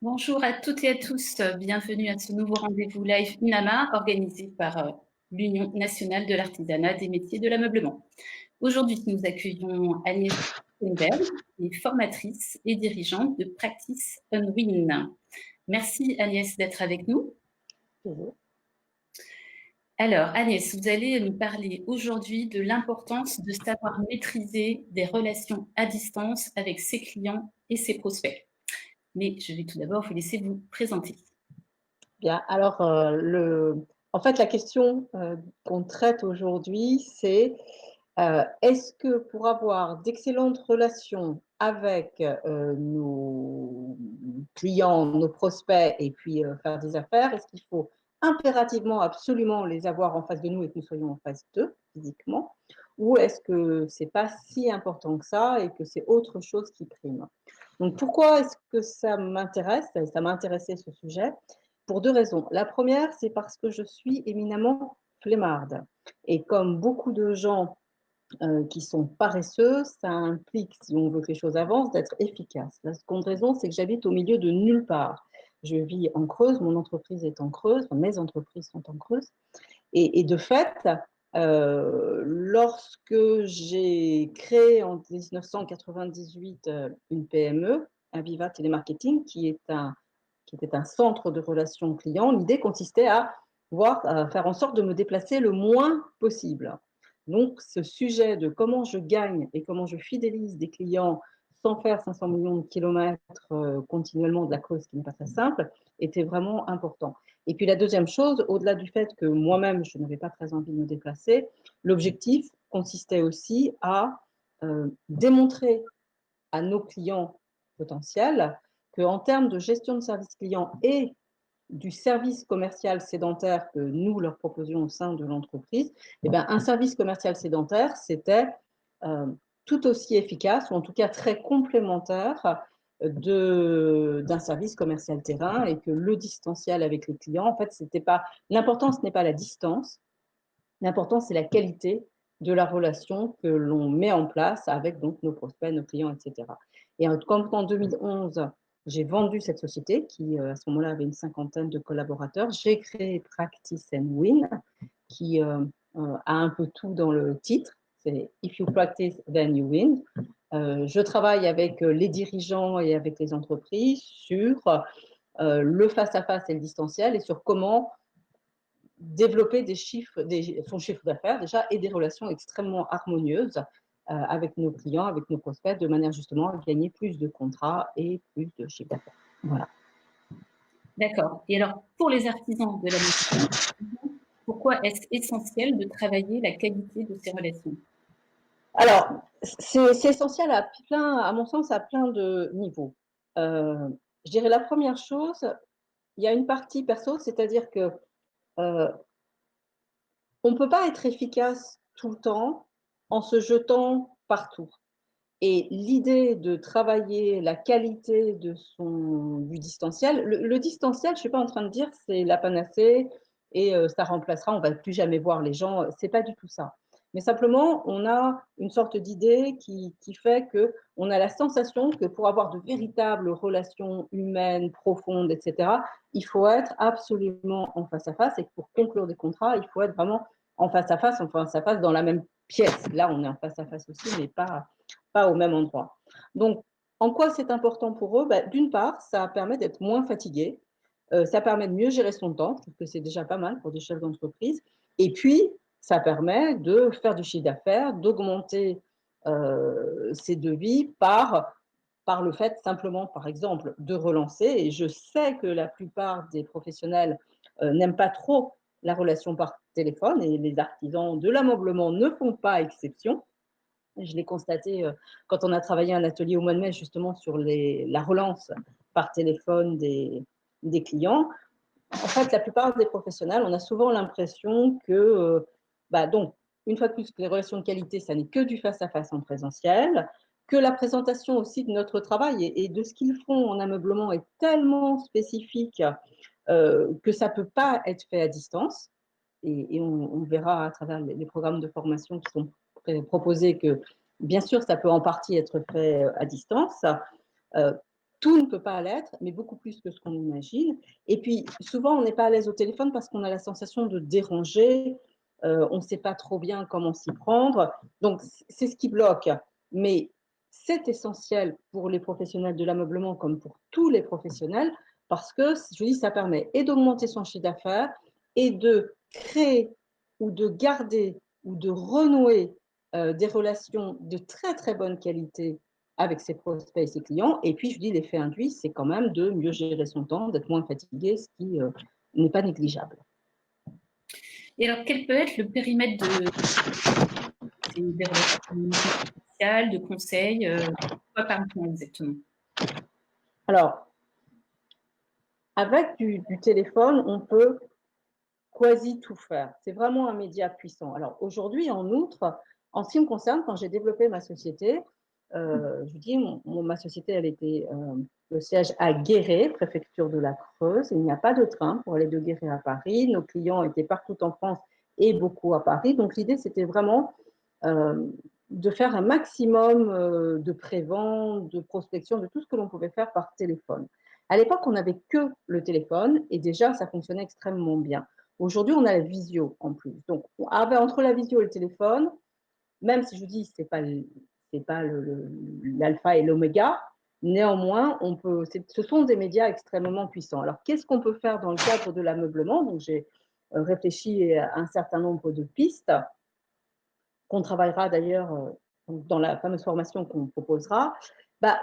Bonjour à toutes et à tous, bienvenue à ce nouveau rendez-vous live UNAMA organisé par l'Union nationale de l'artisanat des métiers de l'ameublement. Aujourd'hui, nous accueillons Agnès Stenberg, qui est formatrice et dirigeante de Practice on Win. Merci Agnès d'être avec nous. Mhm. Alors Agnès, vous allez nous parler aujourd'hui de l'importance de savoir maîtriser des relations à distance avec ses clients et ses prospects. Mais je vais tout d'abord vous laisser vous présenter. Bien, alors en fait, la question qu'on traite aujourd'hui, c'est est-ce que pour avoir d'excellentes relations avec nos clients, nos prospects et puis faire des affaires, est-ce qu'il faut impérativement, absolument les avoir en face de nous et que nous soyons en face d'eux physiquement, ou est-ce que c'est pas si important que ça et que c'est autre chose qui prime? Donc pourquoi est-ce que ça m'intéresse? Ça m'a intéressé ce sujet pour deux raisons. La première, c'est parce que je suis éminemment flemmarde. Et comme beaucoup de gens qui sont paresseux, ça implique, si on veut que les choses avancent, d'être efficace. La seconde raison, c'est que j'habite au milieu de nulle part. Je vis en Creuse, mon entreprise est en Creuse, enfin, mes entreprises sont en Creuse. Et de fait, lorsque j'ai créé en 1998 une PME, Aviva Télémarketing, qui était un centre de relations clients, l'idée consistait à faire en sorte de me déplacer le moins possible. Donc, ce sujet de comment je gagne et comment je fidélise des clients sans faire 500 millions de kilomètres continuellement de la Creuse, ce qui n'est pas très simple, était vraiment important. Et puis la deuxième chose, au-delà du fait que moi-même, je n'avais pas très envie de me déplacer, l'objectif consistait aussi à démontrer à nos clients potentiels qu'en termes de gestion de service client et du service commercial sédentaire que nous leur proposions au sein de l'entreprise, eh bien, un service commercial sédentaire, c'était euh, tout aussi efficace, ou en tout cas très complémentaire d'un service commercial terrain, et que le distanciel avec les clients, en fait, c'était pas l'important, ce n'est pas la distance, l'important, c'est la qualité de la relation que l'on met en place avec donc nos prospects, nos clients, etc. Et quand en 2011, j'ai vendu cette société qui, à ce moment-là, avait une cinquantaine de collaborateurs, j'ai créé Practice and Win, qui a un peu tout dans le titre. C'est If you practice, then you win. Je travaille avec les dirigeants et avec les entreprises sur le face-à-face et le distanciel et sur comment développer son chiffre d'affaires déjà et des relations extrêmement harmonieuses avec nos clients, avec nos prospects, de manière justement à gagner plus de contrats et plus de chiffre d'affaires. Voilà. D'accord. Et alors, pour les artisans de la maison, pourquoi est-ce essentiel de travailler la qualité de ces relations? Alors, c'est essentiel à mon sens, à plein de niveaux. Je dirais la première chose, il y a une partie perso, c'est-à-dire que euh, on ne peut pas être efficace tout le temps en se jetant partout. Et l'idée de travailler la qualité du distanciel, le distanciel, je ne suis pas en train de dire c'est la panacée et ça remplacera, on ne va plus jamais voir les gens, c'est pas du tout ça. Mais simplement, on a une sorte d'idée qui fait qu'on a la sensation que pour avoir de véritables relations humaines, profondes, etc., il faut être absolument en face à face et que pour conclure des contrats, il faut être vraiment en face à face dans la même pièce. Là, on est en face à face aussi, mais pas au même endroit. Donc, en quoi c'est important pour eux? D'une part, ça permet d'être moins fatigué, ça permet de mieux gérer son temps, je trouve que c'est déjà pas mal pour des chefs d'entreprise, et puis ça permet de faire du chiffre d'affaires, d'augmenter ses devis par le fait simplement, par exemple, de relancer. Et je sais que la plupart des professionnels n'aiment pas trop la relation par téléphone et les artisans de l'ameublement ne font pas exception. Je l'ai constaté quand on a travaillé un atelier au mois de mai justement sur la relance par téléphone des clients. En fait, la plupart des professionnels, on a souvent l'impression que, donc, une fois de plus, que les relations de qualité, ça n'est que du face-à-face en présentiel, que la présentation aussi de notre travail et de ce qu'ils font en ameublement est tellement spécifique que ça ne peut pas être fait à distance. Et on verra à travers les programmes de formation qui sont proposés que, bien sûr, ça peut en partie être fait à distance. Euh, tout ne peut pas l'être, mais beaucoup plus que ce qu'on imagine. Et puis, souvent, on n'est pas à l'aise au téléphone parce qu'on a la sensation de déranger, on ne sait pas trop bien comment s'y prendre. Donc, c'est ce qui bloque. Mais c'est essentiel pour les professionnels de l'ameublement comme pour tous les professionnels parce que, je vous dis, ça permet et d'augmenter son chiffre d'affaires et de créer ou de garder ou de renouer des relations de très, très bonne qualité avec ses prospects et ses clients. Et puis, je dis, l'effet induit, c'est quand même de mieux gérer son temps, d'être moins fatigué, ce qui n'est pas négligeable. Et alors, quel peut être le périmètre des relations commerciales, de conseils, quoi parle-t-on exactement? Alors, avec du téléphone, on peut quasi tout faire. C'est vraiment un média puissant. Alors aujourd'hui, en outre, en ce qui me concerne, quand j'ai développé ma société, je vous dis, ma société, elle était le siège à Guéret, préfecture de la Creuse. Il n'y a pas de train pour aller de Guéret à Paris. Nos clients étaient partout en France et beaucoup à Paris. Donc l'idée, c'était vraiment de faire un maximum de prévente, de prospection, de tout ce que l'on pouvait faire par téléphone. À l'époque, on n'avait que le téléphone et déjà, ça fonctionnait extrêmement bien. Aujourd'hui, on a la visio en plus. Donc, entre la visio et le téléphone, même si je vous dis ce n'est pas l'alpha et l'oméga, néanmoins, ce sont des médias extrêmement puissants. Alors, qu'est-ce qu'on peut faire dans le cadre de l'ameublement? Donc, j'ai réfléchi à un certain nombre de pistes qu'on travaillera d'ailleurs dans la fameuse formation qu'on proposera. Bah,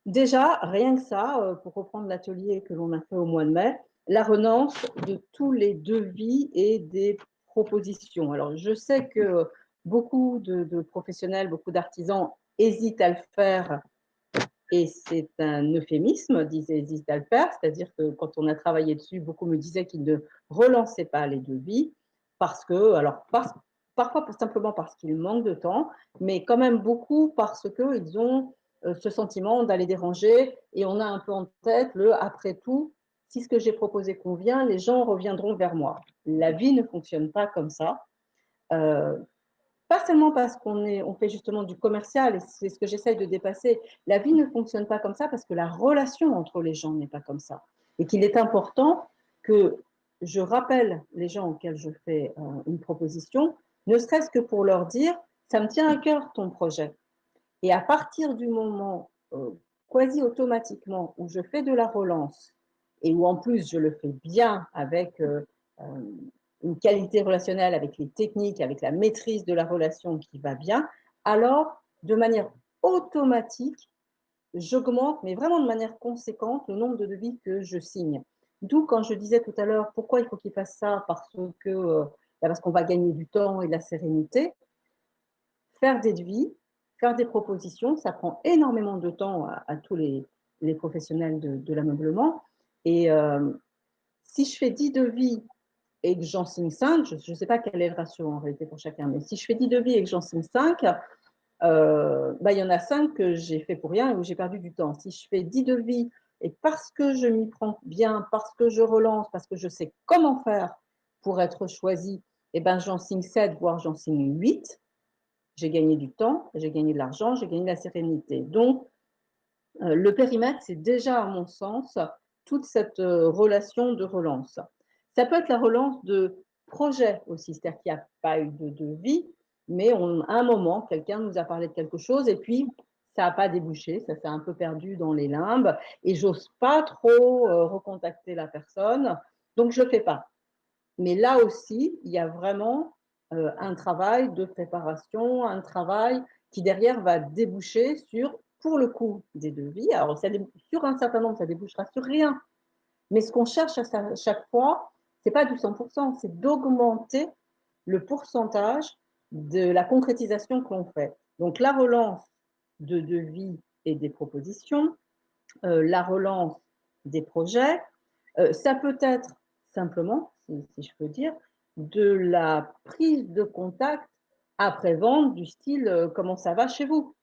déjà, rien que ça, pour reprendre l'atelier que l'on a fait au mois de mai, la relance de tous les devis et des propositions. Alors, je sais que beaucoup de professionnels, beaucoup d'artisans hésitent à le faire et c'est un euphémisme, hésitent à le faire, c'est-à-dire que quand on a travaillé dessus, beaucoup me disaient qu'ils ne relançaient pas les devis parce que, alors, parfois simplement parce qu'ils manquent de temps, mais quand même beaucoup parce qu'ils ont ce sentiment d'aller déranger et on a un peu en tête après tout, si ce que j'ai proposé convient, les gens reviendront vers moi. La vie ne fonctionne pas comme ça. Euh, Pas seulement parce on fait justement du commercial, et c'est ce que j'essaye de dépasser. La vie ne fonctionne pas comme ça parce que la relation entre les gens n'est pas comme ça. Et qu'il est important que je rappelle les gens auxquels je fais une proposition, ne serait-ce que pour leur dire, ça me tient à cœur ton projet. Et à partir du moment, quasi automatiquement, où je fais de la relance et où en plus je le fais bien avec une qualité relationnelle, avec les techniques, avec la maîtrise de la relation qui va bien, alors de manière automatique, j'augmente, mais vraiment de manière conséquente, le nombre de devis que je signe. D'où quand je disais tout à l'heure, pourquoi il faut qu'il fasse ça? Parce qu'on va gagner du temps et de la sérénité. Faire des devis, faire des propositions, ça prend énormément de temps à tous les professionnels de l'ameublement. Et si je fais 10 devis et que j'en signe 5, je ne sais pas quel est le ratio en réalité pour chacun, mais si je fais 10 devis et que j'en signe 5, il y en a 5 que j'ai fait pour rien et où j'ai perdu du temps. Si je fais 10 devis et parce que je m'y prends bien, parce que je relance, parce que je sais comment faire pour être choisi, eh ben, j'en signe 7, voire j'en signe 8. J'ai gagné du temps, j'ai gagné de l'argent, j'ai gagné de la sérénité. Donc, le périmètre, c'est déjà, à mon sens, toute cette relation de relance. Ça peut être la relance de projet aussi, c'est-à-dire qu'il n'y a pas eu de vie, mais à un moment, quelqu'un nous a parlé de quelque chose et puis ça n'a pas débouché, ça s'est un peu perdu dans les limbes et j'ose pas trop recontacter la personne, donc je ne le fais pas. Mais là aussi, il y a vraiment un travail de préparation, un travail qui derrière va déboucher sur, pour le coup, des devis. Alors, sur un certain nombre, ça débouchera sur rien. Mais ce qu'on cherche à chaque fois, c'est pas du 100%, c'est d'augmenter le pourcentage de la concrétisation que l'on fait. Donc, la relance de devis et des propositions, la relance des projets, ça peut être simplement, si je peux dire, de la prise de contact après-vente du style comment ça va chez vous.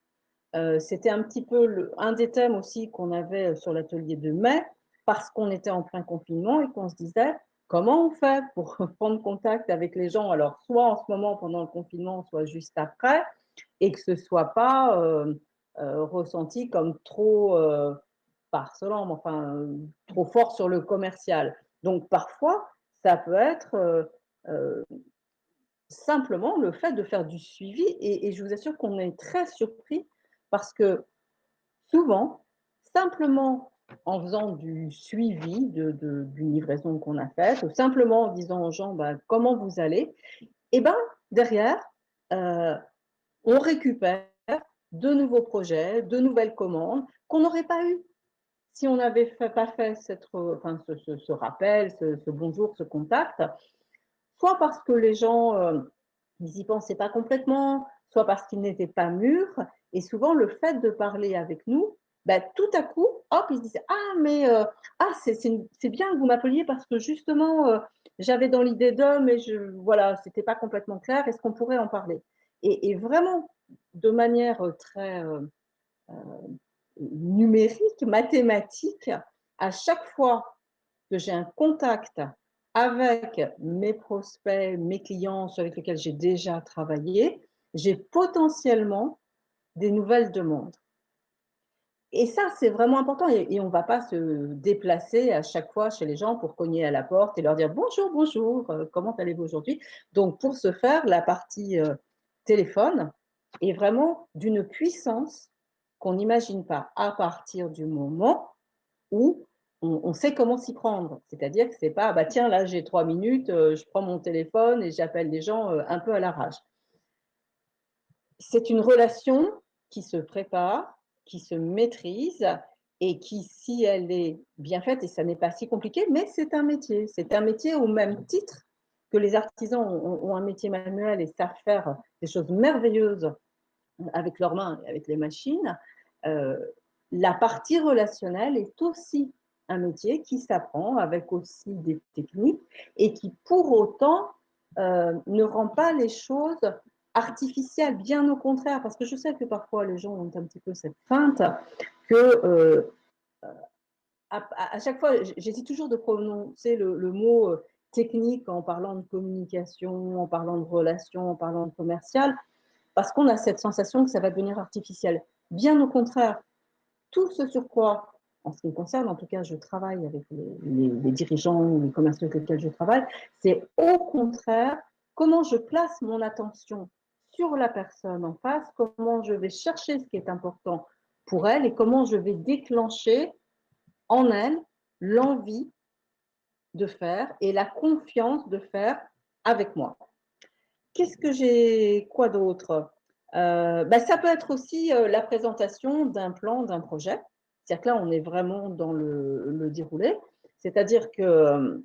C'était un petit peu un des thèmes aussi qu'on avait sur l'atelier de mai, parce qu'on était en plein confinement et qu'on se disait comment on fait pour prendre contact avec les gens, alors soit en ce moment pendant le confinement, soit juste après, et que ce ne soit pas ressenti comme trop pas harcelant, mais enfin, trop fort sur le commercial. Donc parfois, ça peut être, heu, simplement le fait de faire du suivi et je vous assure qu'on est très surpris parce que souvent, simplement en faisant du suivi d'une livraison qu'on a faite ou simplement en disant aux gens: «Bah, comment vous allez?» et ben, derrière, heu, on récupère de nouveaux projets, de nouvelles commandes qu'on n'aurait pas eues si on n'avait pas fait enfin, ce rappel, ce bonjour, ce contact. Soit parce que les gens, ils y pensaient pas complètement, soit parce qu'ils n'étaient pas mûrs et souvent le fait de parler avec nous, bah, tout à coup, hop, ils se disaient: «Ah mais ah c'est bien que vous m'appeliez parce que justement, j'avais dans l'idée de mais voilà, c'était pas complètement clair, est-ce qu'on pourrait en parler?» Et vraiment de manière, très, heu, numérique, mathématique, à chaque fois que j'ai un contact avec mes prospects, mes clients, ceux avec lesquels j'ai déjà travaillé, j'ai potentiellement des nouvelles demandes. Et ça, c'est vraiment important et on ne va pas se déplacer à chaque fois chez les gens pour cogner à la porte et leur dire: «Bonjour, bonjour, comment allez-vous aujourd'hui?» Donc pour ce faire, la partie, téléphone est vraiment d'une puissance qu'on n'imagine pas à partir du moment où on sait comment s'y prendre. C'est-à-dire que c'est pas: «Bah, tiens, là, j'ai 3 minutes, je prends mon téléphone et j'appelle les gens, un peu à l'arrache». C'est une relation qui se prépare, qui se maîtrise et qui, si elle est bien faite et ça n'est pas si compliqué, mais c'est un métier. C'est un métier au même titre que les artisans ont un métier manuel et savent faire des choses merveilleuses avec leurs mains et avec les machines. La partie relationnelle est aussi un métier qui s'apprend avec aussi des techniques et qui pour autant ne rend pas les choses artificielles, bien au contraire, parce que je sais que parfois les gens ont un petit peu cette feinte que à chaque fois, j'hésite toujours de prononcer le mot technique en parlant de communication, en parlant de relation, en parlant de commercial, parce qu'on a cette sensation que ça va devenir artificiel. Bien au contraire, tout ce sur quoi, en ce qui me concerne, en tout cas, je travaille avec les dirigeants ou les commerciaux avec lesquels je travaille, c'est au contraire comment je place mon attention sur la personne en face, comment je vais chercher ce qui est important pour elle et comment je vais déclencher en elle l'envie de faire et la confiance de faire avec moi. Qu'est-ce que j'ai quoi d'autre? Bah, ça peut être aussi, la présentation d'un plan, d'un projet. C'est-à-dire que là, on est vraiment dans le déroulé. C'est-à-dire que,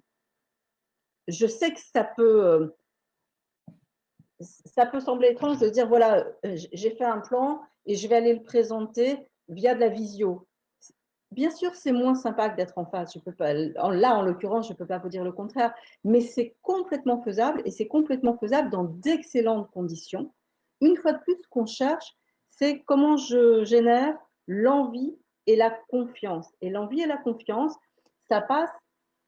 je sais que ça peut sembler étrange de dire: «Voilà, j'ai fait un plan et je vais aller le présenter via de la visio». Bien sûr, c'est moins sympa que d'être en face. Je peux pas en l'occurrence, je ne peux pas vous dire le contraire, mais c'est complètement faisable et c'est complètement faisable dans d'excellentes conditions. Une fois de plus, ce qu'on cherche, c'est comment je génère l'envie et la confiance et l'envie et la confiance, ça passe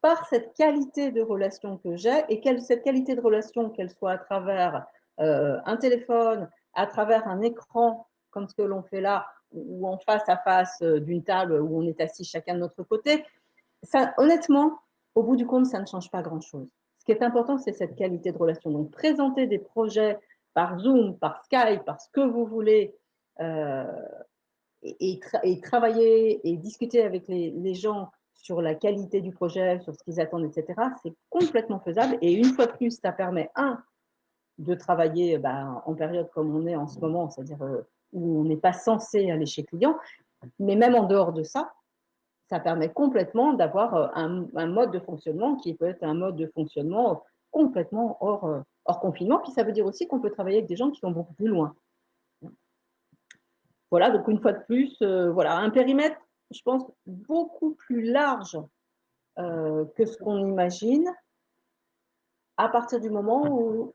par cette qualité de relation que j'ai et cette qualité de relation, qu'elle soit à travers, un téléphone, à travers un écran comme ce que l'on fait là ou en face à face d'une table où on est assis chacun de notre côté, ça, honnêtement, au bout du compte, ça ne change pas grand-chose. Ce qui est important, c'est cette qualité de relation. Donc, présenter des projets par Zoom, par Skype, par ce que vous voulez, euh, et travailler et discuter avec les gens sur la qualité du projet, sur ce qu'ils attendent, etc., c'est complètement faisable. Et une fois de plus, ça permet, de travailler en période comme on est en ce moment, c'est-à-dire où on n'est pas censé aller chez client, mais même en dehors de ça, ça permet complètement d'avoir un mode de fonctionnement qui peut être un mode de fonctionnement complètement hors confinement. Puis ça veut dire aussi qu'on peut travailler avec des gens qui sont beaucoup plus loin. Voilà, donc une fois de plus, voilà, un périmètre, je pense, beaucoup plus large que ce qu'on imagine, à partir du moment où,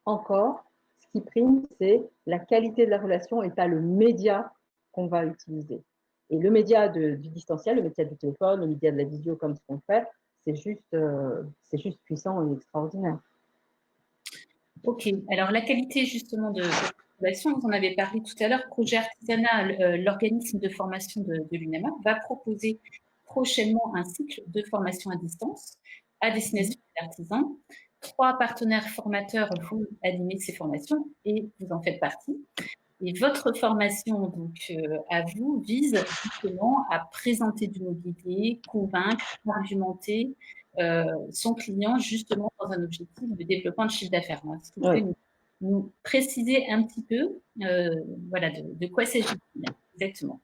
encore, ce qui prime, c'est la qualité de la relation et pas le média qu'on va utiliser. Et le média du distanciel, le média du téléphone, le média de la visio comme ce qu'on fait, c'est juste puissant et extraordinaire. OK. Alors la qualité justement de population. Vous en avez parlé tout à l'heure. Projet Artisanat, l'organisme de formation de l'UNAMA, va proposer prochainement un cycle de formation à distance à destination des artisans. 3 partenaires formateurs vont animer ces formations et vous en faites partie. Et votre formation, donc, à vous, vise justement à présenter du mobilier, convaincre, argumenter son client justement dans un objectif de développement de chiffre d'affaires. Est-ce que vous pouvez nous préciser un petit peu voilà, de quoi s'agit-il exactement?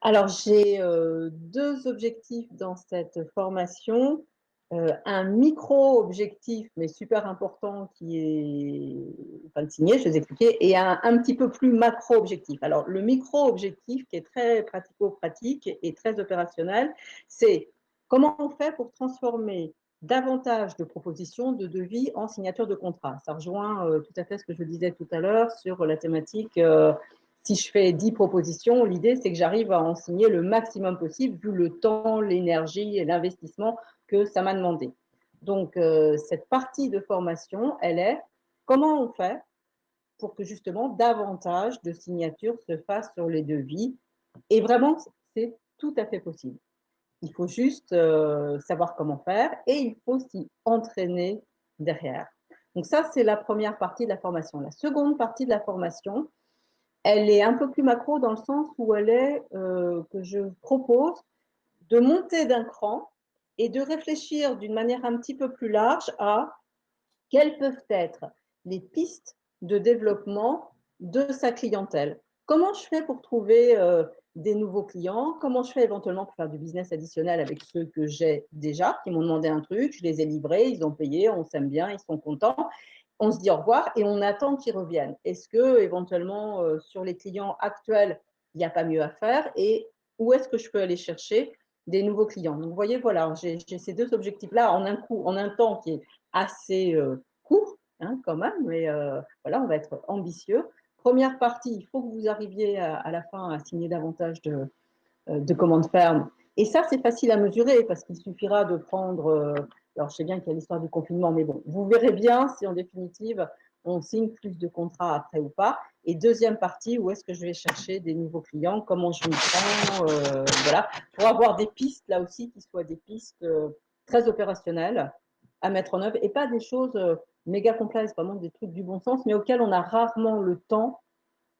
Alors, j'ai 2 objectifs dans cette formation. Un micro-objectif, mais super important, qui est en train de signer, je vais vous expliquer, et un petit peu plus macro-objectif. Alors, le micro-objectif, qui est très pratico-pratique et très opérationnel, c'est comment on fait pour transformer davantage de propositions, de devis en signature de contrat. Ça rejoint tout à fait ce que je disais tout à l'heure sur la thématique si je fais 10 propositions, l'idée, c'est que j'arrive à en signer le maximum possible, vu le temps, l'énergie et l'investissement que ça m'a demandé. Donc, cette partie de formation, elle est comment on fait pour que justement davantage de signatures se fassent sur les devis. Et vraiment, c'est tout à fait possible. Il faut juste savoir comment faire et il faut s'y entraîner derrière. Donc ça, c'est la première partie de la formation. La seconde partie de la formation, elle est un peu plus macro dans le sens où elle est que je propose de monter d'un cran et de réfléchir d'une manière un petit peu plus large à quelles peuvent être les pistes de développement de sa clientèle. Comment je fais pour trouver des nouveaux clients? Comment je fais éventuellement pour faire du business additionnel avec ceux que j'ai déjà, qui m'ont demandé un truc, je les ai livrés, ils ont payé, on s'aime bien, ils sont contents. On se dit au revoir et on attend qu'ils reviennent. Est-ce que éventuellement sur les clients actuels, il n'y a pas mieux à faire et où est-ce que je peux aller chercher des nouveaux clients? Donc vous voyez, voilà, j'ai ces 2 objectifs-là en un coup, en un temps qui est assez court hein, quand même, mais voilà, on va être ambitieux. Première partie, il faut que vous arriviez à la fin à signer davantage de commandes fermes. Et ça, c'est facile à mesurer parce qu'il suffira de prendre, alors je sais bien qu'il y a l'histoire du confinement, mais bon, vous verrez bien si en définitive, on signe plus de contrats après ou pas. Et deuxième partie, où est-ce que je vais chercher des nouveaux clients, comment je m'y prends, voilà, pour avoir des pistes là aussi qui soient des pistes très opérationnelles à mettre en œuvre et pas des choses méga complexes, vraiment des trucs du bon sens, mais auxquels on a rarement le temps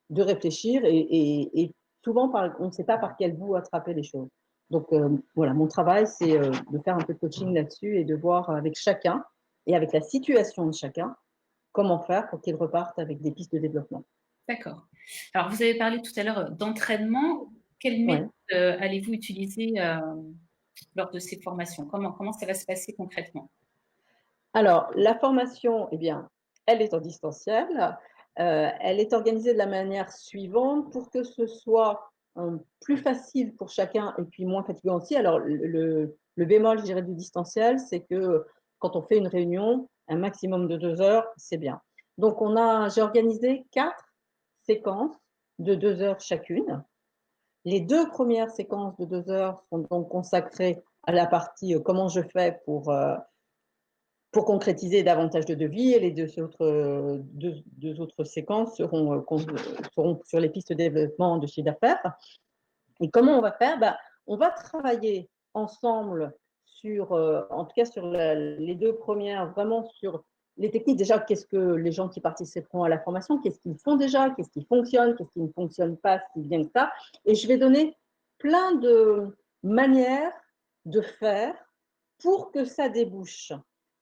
de réfléchir et souvent on ne sait pas par quel bout attraper les choses. Donc voilà, mon travail, c'est de faire un peu de coaching là-dessus et de voir avec chacun et avec la situation de chacun comment faire pour qu'ils repartent avec des pistes de développement. D'accord. Alors, vous avez parlé tout à l'heure d'entraînement. Quelle méthode Ouais. allez-vous utiliser lors de ces formations? Comment ça va se passer concrètement? Alors, la formation, eh bien, elle est en distanciel. Elle est organisée de la manière suivante pour que ce soit plus facile pour chacun et puis moins fatigant aussi. Alors, le bémol, je dirais, du distanciel, c'est que quand on fait une réunion, un maximum de 2 heures, c'est bien. Donc, j'ai organisé 4 séquences de 2 heures chacune. Les 2 premières séquences de 2 heures sont donc consacrées à la partie comment je fais pour concrétiser davantage de devis et les deux autres séquences seront sur les pistes de développement de chiffre d'affaires. Et comment on va faire? On va travailler ensemble sur, en tout cas sur les 2 premières, vraiment sur les techniques. Déjà, qu'est-ce que les gens qui participeront à la formation, qu'est-ce qu'ils font déjà, qu'est-ce qui fonctionne, qu'est-ce qui ne fonctionne pas si bien que ça. Et je vais donner plein de manières de faire pour que ça débouche.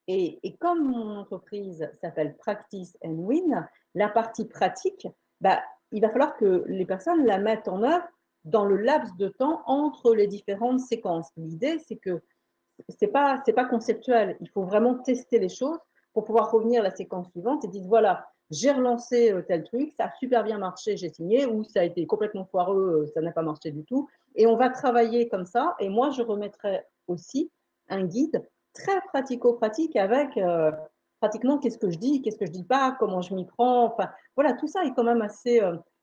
Et comme mon entreprise s'appelle Practice and Win, la partie pratique, il va falloir que les personnes la mettent en œuvre dans le laps de temps entre les différentes séquences. L'idée, c'est que c'est pas conceptuel. Il faut vraiment tester les choses pour pouvoir revenir à la séquence suivante et dire voilà, j'ai relancé tel truc, ça a super bien marché, j'ai signé, ou ça a été complètement foireux, ça n'a pas marché du tout. Et on va travailler comme ça. Et moi, je remettrai aussi un guide très pratico-pratique avec pratiquement qu'est-ce que je dis, qu'est-ce que je dis pas, comment je m'y prends. Enfin, voilà, tout ça est quand même assez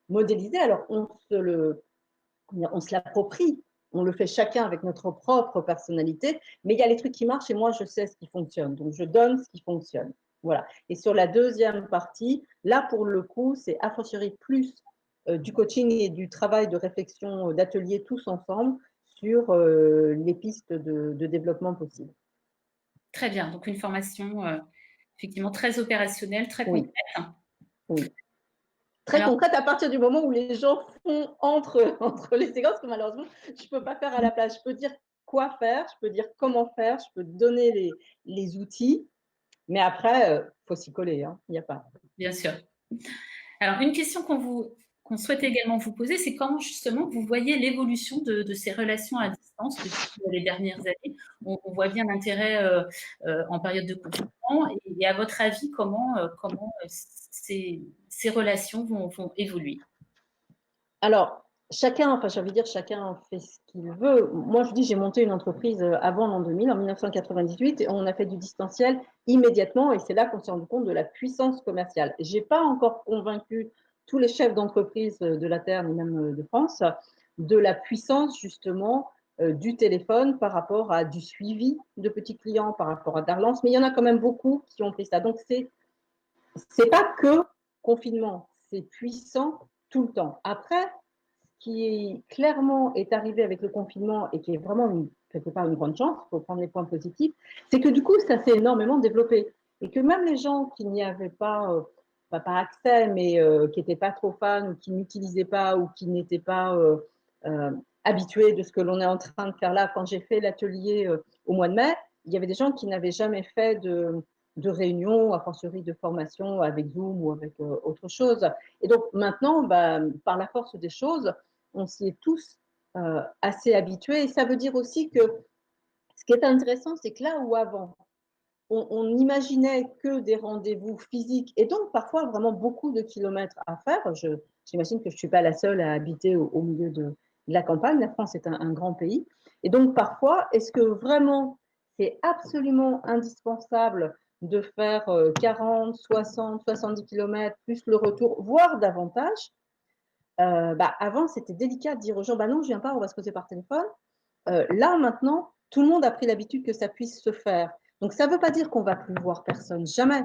modélisé. Alors, on se l'approprie, on le fait chacun avec notre propre personnalité, mais il y a les trucs qui marchent et moi, je sais ce qui fonctionne. Donc, je donne ce qui fonctionne. Voilà. Et sur la deuxième partie, là, pour le coup, c'est a fortiori plus du coaching et du travail de réflexion, d'atelier tous ensemble sur les pistes de développement possibles. Très bien, donc une formation effectivement très opérationnelle, très Oui, concrète. oui. Très Alors, concrète à partir du moment où les gens font entre les séquences, que malheureusement, je ne peux pas faire à la place. Je peux dire quoi faire, je peux dire comment faire, je peux donner les outils, mais après, il faut s'y coller, hein, il n'y a pas. bien sûr. Alors, une question qu'on souhaite également vous poser, c'est comment justement vous voyez l'évolution de ces relations à distance depuis les dernières années. On voit bien l'intérêt en période de confinement et à votre avis, comment ces relations vont évoluer? Alors, chacun, enfin, j'ai envie de dire, chacun fait ce qu'il veut. Moi, je dis, j'ai monté une entreprise avant l'an 2000, en 1998, et on a fait du distanciel immédiatement, et c'est là qu'on s'est rendu compte de la puissance commerciale. Je n'ai pas encore convaincu tous les chefs d'entreprise de la Terre, ni même de France, de la puissance, justement, du téléphone par rapport à du suivi de petits clients, par rapport à Darlance, mais il y en a quand même beaucoup qui ont pris ça. Donc, c'est pas que confinement, c'est puissant tout le temps. Après, qui clairement est arrivé avec le confinement et qui est vraiment quelque part une grande chance, il faut prendre les points positifs, c'est que du coup, ça s'est énormément développé. Et que même les gens qui n'y avaient pas accès, mais qui n'étaient pas trop fans ou qui n'utilisaient pas ou qui n'étaient pas euh, habitués de ce que l'on est en train de faire là, quand j'ai fait l'atelier au mois de mai, il y avait des gens qui n'avaient jamais fait de réunion, a fortiori de formation avec Zoom ou avec autre chose. Et donc maintenant, bah, par la force des choses, on s'y est tous assez habitués. Et ça veut dire aussi que ce qui est intéressant, c'est que là où avant, on imaginait que des rendez-vous physiques et donc parfois vraiment beaucoup de kilomètres à faire. J'imagine que je ne suis pas la seule à habiter au milieu de la campagne. La France est un grand pays. Et donc parfois, est-ce que vraiment c'est absolument indispensable de faire 40, 60, 70 kilomètres plus le retour, voire davantage? Bah, avant, c'était délicat de dire aux gens, bah non, je ne viens pas, on va se poser par téléphone. Là, maintenant, tout le monde a pris l'habitude que ça puisse se faire. Donc, ça ne veut pas dire qu'on ne va plus voir personne, jamais.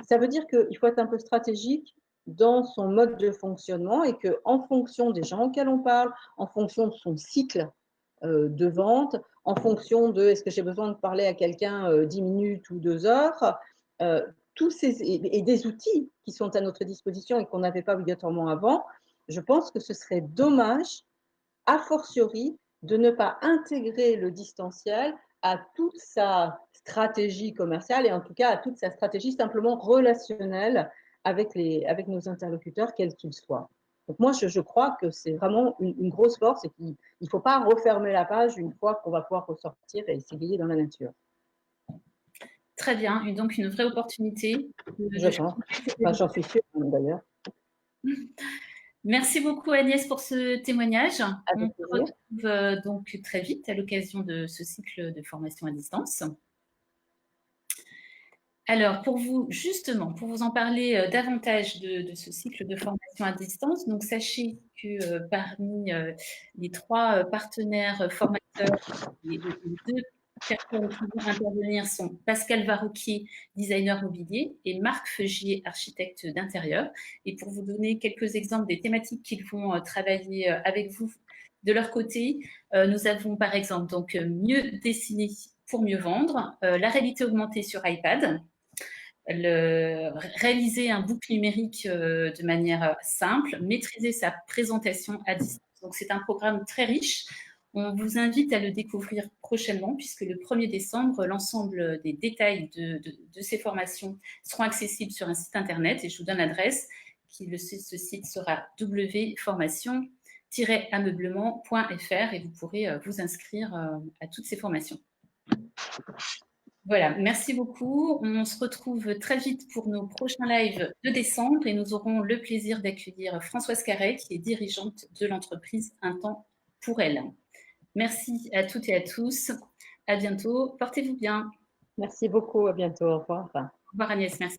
Ça veut dire qu'il faut être un peu stratégique dans son mode de fonctionnement et qu'en fonction des gens auxquels on parle, en fonction de son cycle de vente, en fonction de est-ce que j'ai besoin de parler à quelqu'un 10 minutes ou 2 heures, tous ces, et des outils qui sont à notre disposition et qu'on n'avait pas obligatoirement avant, je pense que ce serait dommage, a fortiori, de ne pas intégrer le distanciel à toute sa stratégie commerciale et en tout cas à toute sa stratégie simplement relationnelle avec nos interlocuteurs, quels qu'ils soient. Donc moi, je crois que c'est vraiment une grosse force et qu'il ne faut pas refermer la page une fois qu'on va pouvoir ressortir et s'égayer dans la nature. Très bien, donc une vraie opportunité Je de pense. changer Enfin, ces j'en suis sûre d'ailleurs. Merci beaucoup Agnès pour ce témoignage. On Avec se plaisir. retrouve donc très vite à l'occasion de ce cycle de formation à distance. Alors, justement, pour vous en parler davantage de ce cycle de formation à distance, donc sachez que parmi les trois partenaires formateurs, les deux personnes qui vont intervenir sont Pascal Varroquier, designer mobilier, et Marc Feugier, architecte d'intérieur. Et pour vous donner quelques exemples des thématiques qu'ils vont travailler avec vous de leur côté, nous avons par exemple donc mieux dessiner pour mieux vendre, la réalité augmentée sur iPad, réaliser un book numérique de manière simple, maîtriser sa présentation à distance. Donc, c'est un programme très riche. On vous invite à le découvrir prochainement puisque le 1er décembre, l'ensemble des détails de ces formations seront accessibles sur un site internet et je vous donne l'adresse. Ce site sera wformation-ameublement.fr et vous pourrez vous inscrire à toutes ces formations. Voilà, merci beaucoup. On se retrouve très vite pour nos prochains lives de décembre et nous aurons le plaisir d'accueillir Françoise Carret, qui est dirigeante de l'entreprise Un temps pour elle. Merci à toutes et à tous. À bientôt. Portez-vous bien. Merci beaucoup. À bientôt. Au revoir. Au revoir Agnès. Merci.